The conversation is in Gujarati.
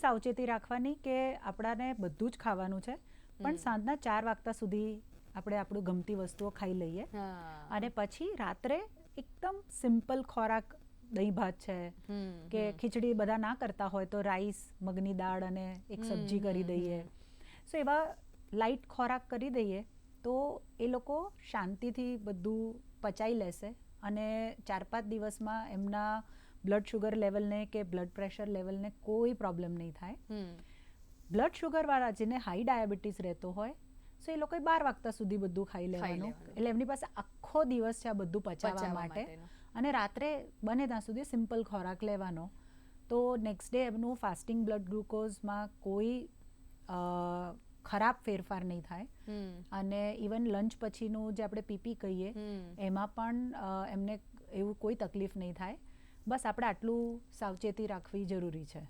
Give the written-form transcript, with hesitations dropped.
સાવચેતી રાખવાની કે આપણાને બધું જ ખાવાનું છે, પણ સાંજના 4 વાગતા સુધી આપણે આપણું ગમતી વસ્તુઓ ખાઈ લઈએ. અને પછી રાત્રે એકદમ સિમ્પલ ખોરાક, દહીં ભાત છે કે ખીચડી બધા ના કરતા હોય તો રાઈસ, મગની દાળ અને એક સબ્જી કરી દઈએ. સો એવા લાઇટ ખોરાક કરી દઈએ તો એ લોકો શાંતિથી બધું પચાવી લેશે અને 4-5 દિવસમાં એમના બ્લડ શુગર લેવલને કે બ્લડ પ્રેશર લેવલને કોઈ પ્રોબ્લેમ નહીં થાય. બ્લડ શુગરવાળા જેને હાઈ ડાયાબિટીસ રહેતો હોય, સો એ લોકોએ 12 વાગતા સુધી બધું ખાઈ લેવાનું. એટલે એમની પાસે આખો દિવસ છે આ બધું પચાવવા માટે. અને રાત્રે બને ત્યાં સુધી સિમ્પલ ખોરાક લેવાનો. તો નેક્સ્ટ ડે એમનું ફાસ્ટિંગ બ્લડ ગ્લુકોઝમાં કોઈ ખરાબ ફેરફાર નહીં થાય. અને ઇવન લંચ પછીનું જે આપણે પીપી કહીએ એમાં પણ એમને એવું કોઈ તકલીફ નહીં થાય. બસ આપણે આટલું સાવચેતી રાખવી જરૂરી છે.